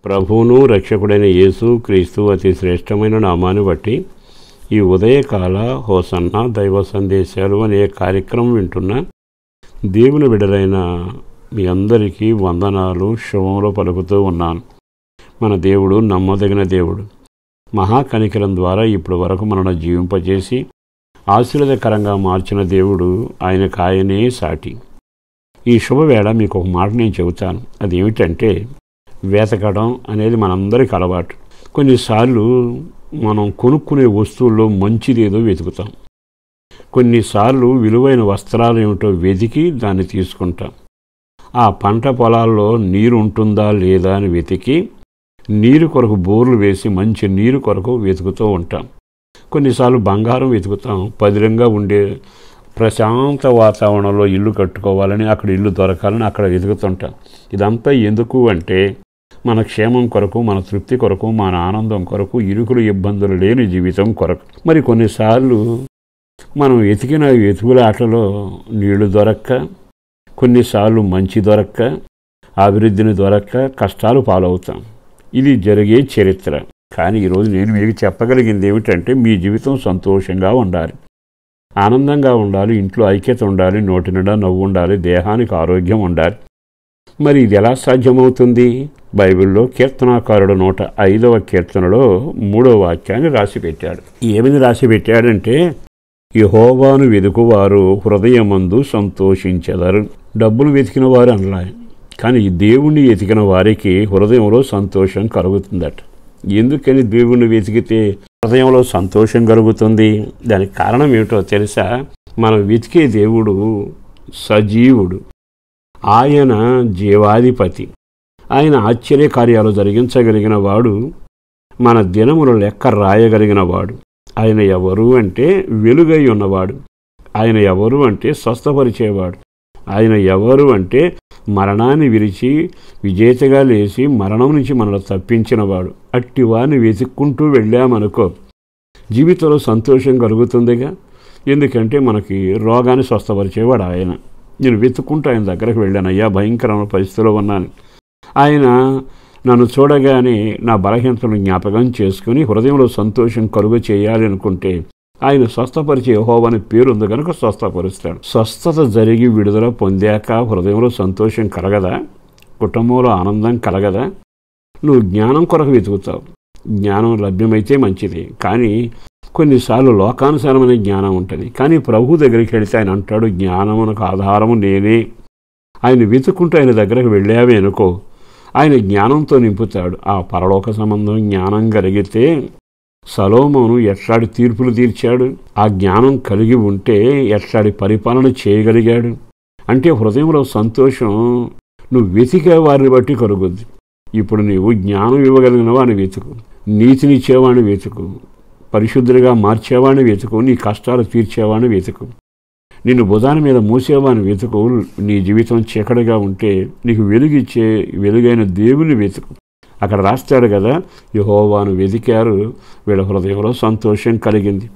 ప్రభువును రక్షకుడైన యేసు క్రీస్తు అతి శ్రేష్టమైన నామాన్ని బట్టి ఈ ఉదయకాల హోసన్న దైవ సందేశాలు అనే కార్యక్రమం వింటున్న దేవుని బిడ్డలైన మీ అందరికీ వందనాలు శుభములు పలుకుతూ ఉన్నాను. మన దేవుడు నమ్మదగిన దేవుడు. మహాకనికరం ద్వారా ఇప్పటి వరకు మనను జీవింపజేసి ఆశీర్వాదకరంగా మార్చిన దేవుడు ఆయనకాయనే సాటి. ఈ శుభవేళ మీకు ఒక మాట నేను చెబుతాను. అదేమిటంటే, వెతకడం అనేది మనందరికీ అలవాటు. కొన్నిసార్లు మనం కొనుక్కునే వస్తువుల్లో మంచిదేదో వెతుకుతాం. కొన్నిసార్లు విలువైన వస్త్రాలు ఏమిటో వెతికి దాన్ని తీసుకుంటాం. ఆ పంట పొలాల్లో నీరు ఉంటుందా లేదా అని వెతికి నీరు కొరకు బోర్లు వేసి మంచి నీరు కొరకు వెతుకుతూ ఉంటాం. కొన్నిసార్లు బంగారం వెతుకుతాం. పదిలంగా ఉండే ప్రశాంత వాతావరణంలో ఇల్లు కట్టుకోవాలని, అక్కడ ఇల్లు దొరకాలని అక్కడ వెతుకుతుంటాం. ఇదంతా ఎందుకు అంటే, మన క్షేమం కొరకు, మన తృప్తి కొరకు, మన ఆనందం కొరకు, ఇరుకులు ఇబ్బందులు లేని జీవితం కొరకు. మరి కొన్నిసార్లు మనం వెతికిన వెతుకులాటలో నీళ్లు దొరక్క, కొన్నిసార్లు మంచి దొరక్క, అభివృద్ధిని దొరక్క కష్టాలు పాలవుతాం. ఇది జరిగే చరిత్ర. కానీ ఈరోజు నేను మీకు చెప్పగలిగింది ఏమిటంటే, మీ జీవితం సంతోషంగా ఉండాలి, ఆనందంగా ఉండాలి, ఇంట్లో ఐక్యత ఉండాలి, నోటి నిండా నవ్వు ఉండాలి, దేహానికి ఆరోగ్యం ఉండాలి. మరి ఇది ఎలా సాధ్యమవుతుంది? బైబిల్లో కీర్తనాకారుడు 105వ కీర్తనలో 3వ వాక్యాన్ని రాసిపెట్టాడు. ఏమని రాసిపెట్టాడంటే, యెహోవాను వెదుకువారు హృదయమందు సంతోషించెదరు. డబ్బులు వెతికిన వారు అనలా, కానీ దేవుణ్ణి వెతికిన వారికి హృదయంలో సంతోషం కలుగుతుందట. ఎందుకని దేవుణ్ణి వెతికితే హృదయంలో సంతోషం కలుగుతుంది? దానికి కారణం ఏమిటో తెలుసా? మనం వెతికే దేవుడు సజీవుడు, ఆయన జీవాధిపతి, ఆయన ఆశ్చర్యకార్యాలు జరిగించగలిగిన వాడు, మన దినముల లెక్క రాయగలిగిన వాడు. ఆయన ఎవరు అంటే వెలుగై ఉన్నవాడు. ఆయన ఎవరు అంటే స్వస్థపరిచేవాడు. ఆయన ఎవరు అంటే మరణాన్ని విరిచి విజేతగా లేచి మరణం నుంచి మనల్ని తప్పించినవాడు. అట్టి వారిని వెతుక్కుంటూ వెళ్ళామనుకో, జీవితంలో సంతోషం కలుగుతుందిగా. ఎందుకంటే మనకి రోగాన్ని స్వస్థపరిచేవాడు ఆయన. నేను వెతుక్కుంటూ ఆయన దగ్గరకు వెళ్ళాను. అయ్యా, భయంకరమైన పరిస్థితిలో ఉన్నాను. ఆయన నన్ను చూడగానే నా బలహీనతను జ్ఞాపకం చేసుకుని హృదయంలో సంతోషం కలుగు చేయాలి అనుకుంటే, ఆయన స్వస్థపరిచే యెహోవా పేరు ఉంది కనుక స్వస్థపరుస్తాడు. స్వస్థత జరిగి విడుదల పొందాక హృదయంలో సంతోషం కలగదా? కుటుంబంలో ఆనందం కలగదా? నువ్వు జ్ఞానం కొరకు వెతుకుతావు. జ్ఞానం లభ్యమైతే మంచిది, కానీ కొన్నిసార్లు లోకానుసారమైన జ్ఞానం ఉంటుంది. కానీ ప్రభు దగ్గరికి వెళితే ఆయన అంటాడు, జ్ఞానమునకు ఆధారము నేనే. ఆయన వెతుక్కుంటూ ఆయన దగ్గరకు వెళ్ళావే అనుకో, ఆయన జ్ఞానంతో నింపుతాడు. ఆ పరలోక సంబంధం జ్ఞానం కలిగితే సొలొమోను ఎట్లాడి తీర్పులు తీర్చాడు? ఆ జ్ఞానం కలిగి ఉంటే ఎట్లాడి పరిపాలన చేయగలిగాడు? అంటే హృదయంలో సంతోషం నువ్వు వెతికే వారిని బట్టి కలుగుద్ది. ఇప్పుడు నీవు జ్ఞానం ఇవ్వగలిగిన వాడిని వెతుకు, నీతినిచ్చేవాడిని వెతుకు, పరిశుద్ధుడిగా మార్చేవాడిని వెతుకు, నీ కష్టాలు తీర్చేవాడిని వెతుకు, నిన్ను భుజాన మీద మూసేవాడిని వెతుకు. నీ జీవితం చీకటిగా ఉంటే నీకు వెలుగిచ్చే వెలుగైన దేవుని వెతుకు. అక్కడ రాస్తాడు కదా, యెహోవాను వెతికారు, వీళ్ళ హృదయంలో సంతోషం కలిగింది.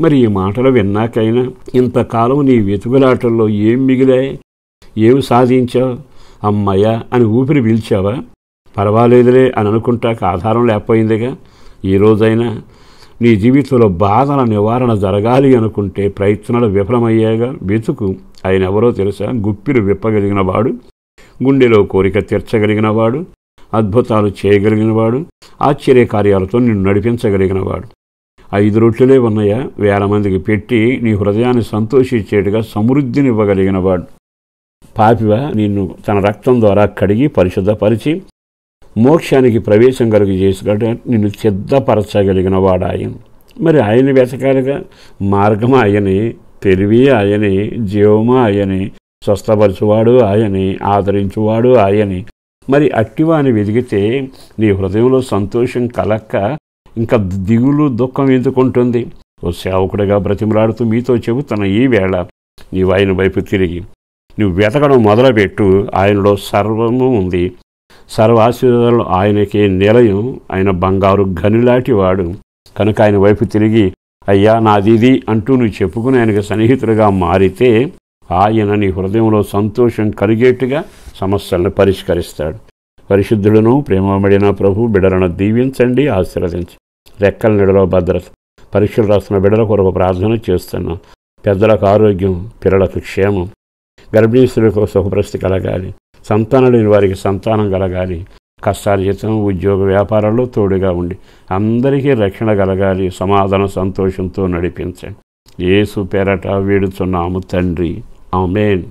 మరి ఈ మాటలు విన్నాకైనా ఇంతకాలం నీ వెతుకులాటల్లో ఏం మిగిలాయి? ఏమి సాధించావు? అమ్మయ్య అని ఊపిరి పీల్చావా? పర్వాలేదులే అని అనుకుంటాక ఆధారం లేకపోయిందిగా. ఈరోజైనా నీ జీవితంలో బాధల నివారణ జరగాలి అనుకుంటే ప్రయత్నాలు విఫలమయ్యాగా. వెతుకు. ఆయన ఎవరో తెలుసా? గుప్పిలు విప్పగలిగిన వాడు, గుండెలో కోరిక తీర్చగలిగినవాడు, అద్భుతాలు చేయగలిగినవాడు, ఆశ్చర్యకార్యాలతో నిన్ను నడిపించగలిగినవాడు. 5 రొట్టెలే ఉన్నాయా? 1000 మందికి పెట్టి నీ హృదయాన్ని సంతోషించేట్టుగా సమృద్ధినివ్వగలిగినవాడు. పాపివా? నిన్ను తన రక్తం ద్వారా కడిగి పరిశుద్ధపరిచి మోక్షానికి ప్రవేశం కలిగి చేసుకుంటే నిన్ను సిద్ధపరచగలిగిన వాడు ఆయన. మరి ఆయన వెతకాలిగా. మార్గం ఆయనే, తెలివి ఆయనే, జీవము ఆయనే, స్వస్థపరచువాడు ఆయనే, ఆదరించువాడు ఆయనే. మరి అట్టివాని వెతికితే నీ హృదయంలో సంతోషం కలక్క ఇంకా దిగులు దుఃఖం ఎందుకుంటుంది? ఓ సేవకుడిగా బ్రతిమలాడుతూ మీతో చెబుతున్న ఈ వేళ నీవు ఆయన వైపు తిరిగి నువ్వు వెతకడం మొదలుపెట్టు. ఆయనలో సర్వము ఉంది. సర్వ ఆశీర్వాదాలు ఆయనకే నిలయం. ఆయన బంగారు గనిలాంటి వాడు కనుక ఆయన వైపు తిరిగి, అయ్యా నాదిది అంటూ నువ్వు చెప్పుకుని ఆయనకు సన్నిహితుడిగా మారితే ఆయన నీ హృదయంలో సంతోషం కలిగేట్టుగా సమస్యలను పరిష్కరిస్తాడు. పరిశుద్ధులను ప్రేమబడిన ప్రభు బిడ్డలను దీవించండి, ఆశీర్వదించి రెక్కల నీడలో భద్రత. పరీక్షలు రాస్తున్న బిడ్డల కొరకు ప్రార్థన చేస్తున్నాం. పెద్దలకు ఆరోగ్యం, పిల్లలకు క్షేమం, గర్భిణీ స్త్రీలకు సుఖప్రస్థితి కలగాలి, సంతానం లేని వారికి సంతానం కలగాలి, కష్టార్జితం, ఉద్యోగ వ్యాపారాల్లో తోడుగా ఉండి అందరికీ రక్షణ కలగాలి, సమాధాన సంతోషంతో నడిపించండి. యేసు పేరట వేడుచున్నాము తండ్రి, ఆమేన్.